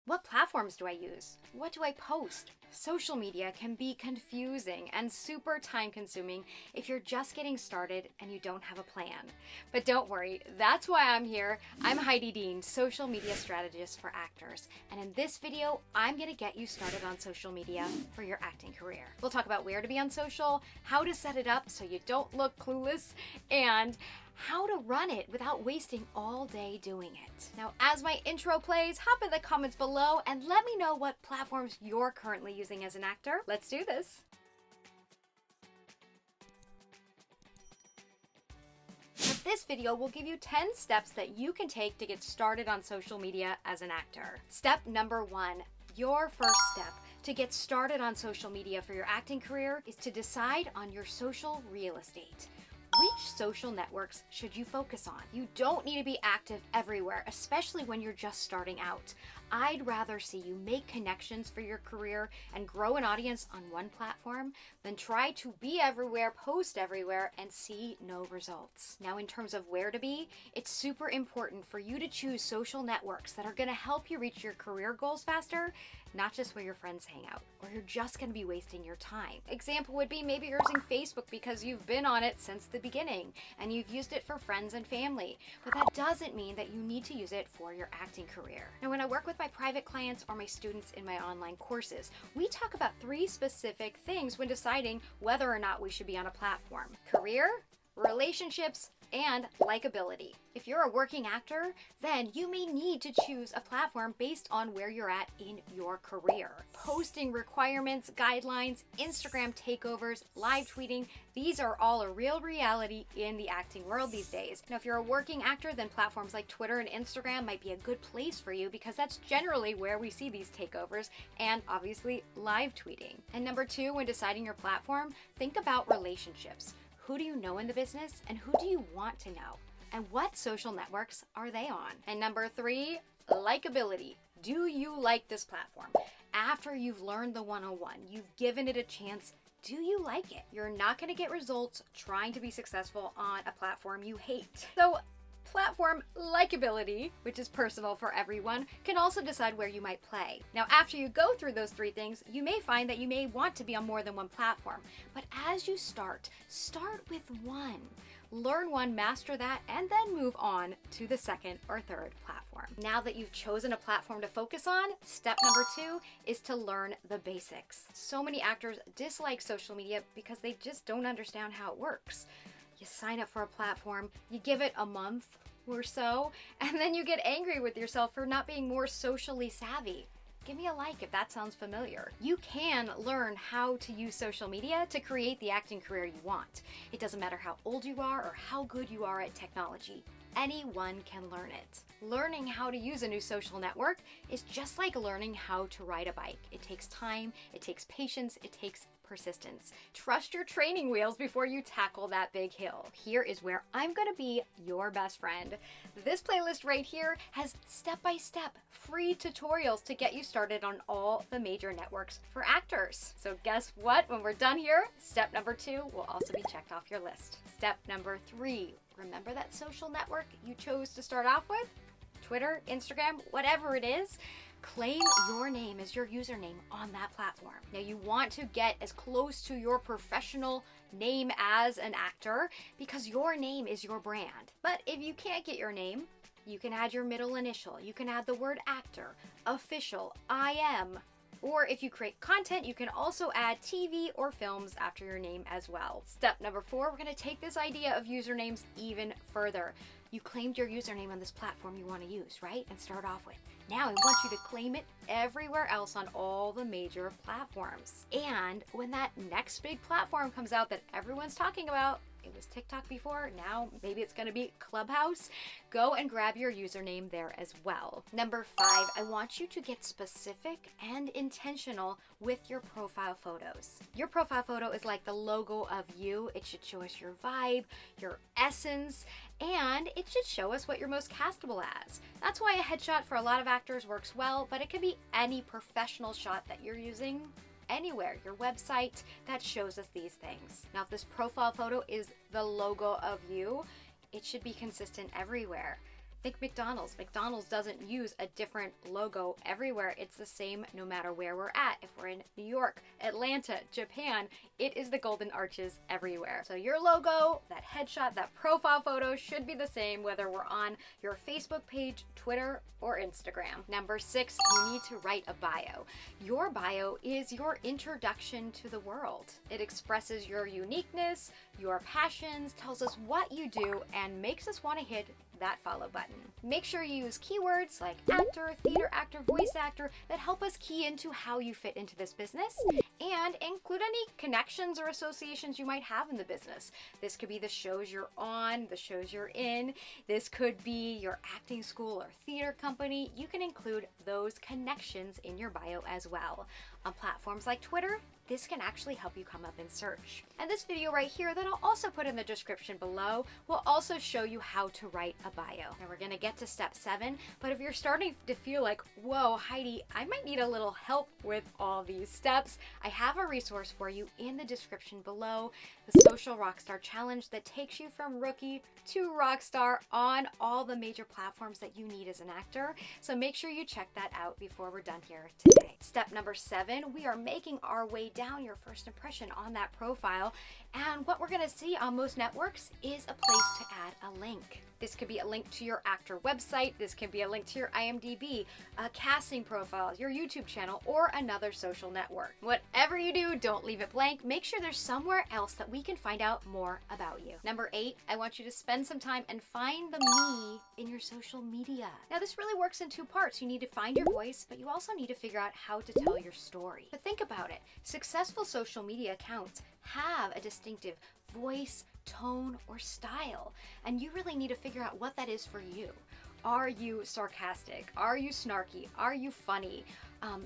What platforms do I use? What do I post? Social media can be confusing and super time consuming if you're just getting started and you don't have a plan. But don't worry, that's why I'm here. I'm Heidi Dean, social media strategist for actors. And in this video, I'm gonna get you started on social media for your acting career. We'll talk about where to be on social, how to set it up so you don't look clueless, and how to run it without wasting all day doing it. Now, as my intro plays, hop in the comments below and let me know what platforms you're currently using as an actor. Let's do this. This video will give you 10 steps that you can take to get started on social media as an actor. Step number 1, your first step to get started on social media for your acting career is to decide on your social real estate. Which social networks should you focus on? You don't need to be active everywhere, especially when you're just starting out. I'd rather see you make connections for your career and grow an audience on one platform than try to be everywhere, post everywhere, and see no results. Now, in terms of where to be, it's super important for you to choose social networks that are going to help you reach your career goals faster, not just where your friends hang out, or you're just going to be wasting your time. Example would be maybe you're using Facebook because you've been on it since the beginning and you've used it for friends and family, but that doesn't mean that you need to use it for your acting career. Now, when I work with my private clients or my students in my online courses, we talk about 3 specific things when deciding whether or not we should be on a platform: career, relationships, and likability. If you're a working actor, then you may need to choose a platform based on where you're at in your career. Posting requirements, guidelines, Instagram takeovers, live tweeting, these are all a real reality in the acting world these days. Now, if you're a working actor, then platforms like Twitter and Instagram might be a good place for you because that's generally where we see these takeovers, and obviously live tweeting. And number 2, when deciding your platform, think about relationships. Who do you know in the business and who do you want to know? And what social networks are they on? And number 3, likability. Do you like this platform? After you've learned the 101, you've given it a chance, do you like it? You're not going to get results trying to be successful on a platform you hate. So platform likability, which is personal for everyone, can also decide where you might play. Now, after you go through those 3 things, you may find that you may want to be on more than one platform. But as you start with one. Learn one, master that, and then move on to the second or third platform. Now that you've chosen a platform to focus on, step number 2 is to learn the basics. So many actors dislike social media because they just don't understand how it works. You sign up for a platform, you give it a month or so, and then you get angry with yourself for not being more socially savvy. Give me a like if that sounds familiar. You can learn how to use social media to create the acting career you want. It doesn't matter how old you are or how good you are at technology. Anyone can learn it. Learning how to use a new social network is just like learning how to ride a bike. It takes time, it takes patience, it takes persistence. Trust your training wheels before you tackle that big hill. Here is where I'm gonna be your best friend. This playlist right here has step-by-step free tutorials to get you started on all the major networks for actors. So guess what? When we're done here, step number 2 will also be checked off your list. Step number 3, remember that social network you chose to start off with? Twitter, Instagram, whatever it is, claim your name as your username on that platform. Now, you want to get as close to your professional name as an actor because your name is your brand. But if you can't get your name, you can add your middle initial. You can add the word actor, official, I am. Or if you create content, you can also add TV or films after your name as well. Step number 4, we're going to take this idea of usernames even further. You claimed your username on this platform you want to use, right? And start off with. Now I want you to claim it everywhere else on all the major platforms. And when that next big platform comes out that everyone's talking about, it was TikTok before, now maybe it's going to be Clubhouse, go and grab your username there as well. Number 5, I want you to get specific and intentional with your profile photos. Your profile photo is like the logo of you. It should show us your vibe, your essence, and it should show us what you're most castable as. That's why a headshot for a lot of actors works well, but it can be any professional shot that you're using anywhere, your website, that shows us these things. Now, if this profile photo is the logo of you, it should be consistent everywhere. Think McDonald's. McDonald's doesn't use a different logo everywhere. It's the same no matter where we're at. If we're in New York, Atlanta, Japan, it is the golden arches everywhere. So your logo, that headshot, that profile photo should be the same whether we're on your Facebook page, Twitter, or Instagram. Number 6, you need to write a bio. Your bio is your introduction to the world. It expresses your uniqueness, your passions, tells us what you do, and makes us want to hit that follow button. Make sure you use keywords like actor, theater actor, voice actor that help us key into how you fit into this business, and include any connections or associations you might have in the business. This could be the shows you're on, the shows you're in. This could be your acting school or theater company. You can include those connections in your bio as well. On platforms like Twitter, this can actually help you come up in search. And this video right here that I'll also put in the description below will also show you how to write a bio. Now we're gonna get to step 7, but if you're starting to feel like, whoa, Heidi, I might need a little help with all these steps, I have a resource for you in the description below, the Social Rockstar Challenge that takes you from rookie to rockstar on all the major platforms that you need as an actor. So make sure you check that out before we're done here today. Step number 7, we are making our way down your first impression on that profile. And what we're gonna see on most networks is a place to add a link. This could be a link to your actor website. This can be a link to your IMDb, a casting profile, your YouTube channel, or another social network. Whatever you do, don't leave it blank. Make sure there's somewhere else that we can find out more about you. Number 8, I want you to spend some time and find the me in your social media. Now this really works in 2 parts. You need to find your voice, but you also need to figure out how to tell your story. But think about it. Successful social media accounts have a distinctive voice, tone, or style, and you really need to figure out what that is for you. Are you sarcastic? Are you snarky? Are you funny?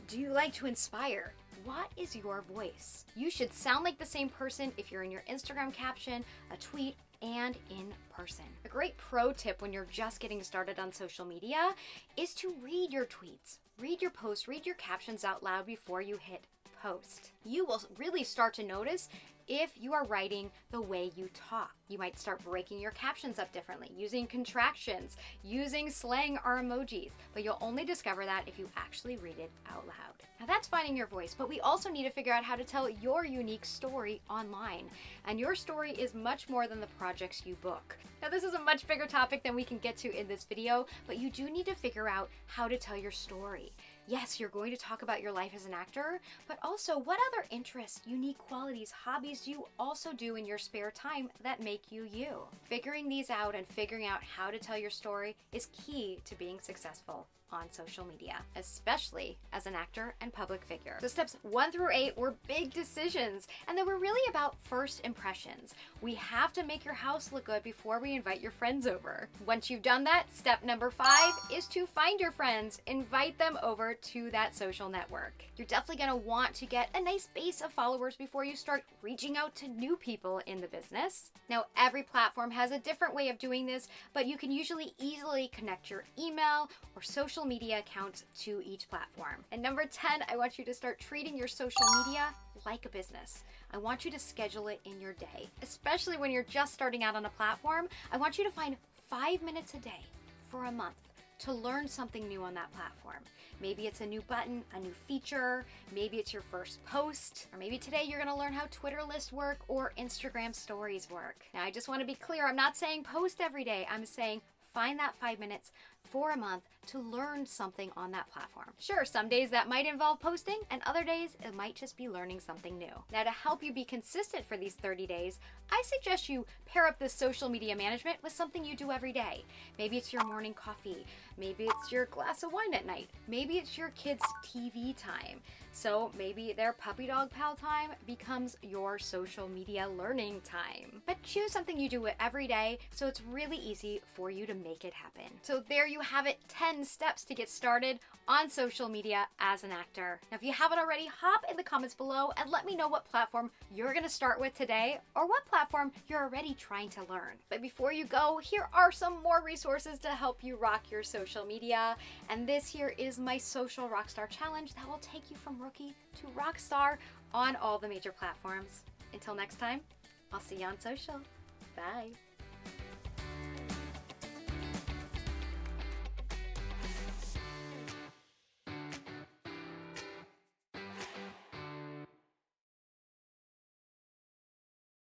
Do you like to inspire? What is your voice? You should sound like the same person if you're in your Instagram caption, a tweet, and in person. A great pro tip when you're just getting started on social media is to read your tweets, read your posts, read your captions out loud before you hit post. You will really start to notice if you are writing the way you talk. You might start breaking your captions up differently, using contractions, using slang or emojis, but you'll only discover that if you actually read it out loud. Now that's finding your voice, but we also need to figure out how to tell your unique story online. And your story is much more than the projects you book. Now this is a much bigger topic than we can get to in this video, but you do need to figure out how to tell your story. Yes, you're going to talk about your life as an actor, but also what other interests, unique qualities, hobbies do you also do in your spare time that make you you? Figuring these out and figuring out how to tell your story is key to being successful on social media, especially as an actor and public figure. So steps 1 through 8 were big decisions, and they were really about first impressions. We have to make your house look good before we invite your friends over. Once you've done that, step number 5 is to find your friends, invite them over to that social network. You're definitely gonna want to get a nice base of followers before you start reaching out to new people in the business. Now, every platform has a different way of doing this, but you can usually easily connect your email or social media accounts to each platform. And number 10, I want you to start treating your social media like a business. I want you to schedule it in your day. Especially when you're just starting out on a platform, I want you to find 5 minutes a day for a month to learn something new on that platform. Maybe it's a new button, a new feature, maybe it's your first post, or maybe today you're gonna learn how Twitter lists work or Instagram stories work. Now, I just wanna be clear, I'm not saying post every day, I'm saying find that 5 minutes for a month to learn something on that platform. Sure, some days that might involve posting, and other days it might just be learning something new. Now, to help you be consistent for these 30 days, I suggest you pair up this social media management with something you do every day. Maybe it's your morning coffee, maybe it's your glass of wine at night, maybe it's your kids' TV time. So maybe their puppy dog pal time becomes your social media learning time. But choose something you do every day so it's really easy for you to make it happen. So there you have it, 10 steps to get started on social media as an actor. Now, if you haven't already, hop in the comments below and let me know what platform you're gonna start with today or what platform you're already trying to learn. But before you go, here are some more resources to help you rock your social media. And this here is my Social Rockstar Challenge that will take you from rookie to rockstar on all the major platforms. Until next time, I'll see you on social. Bye.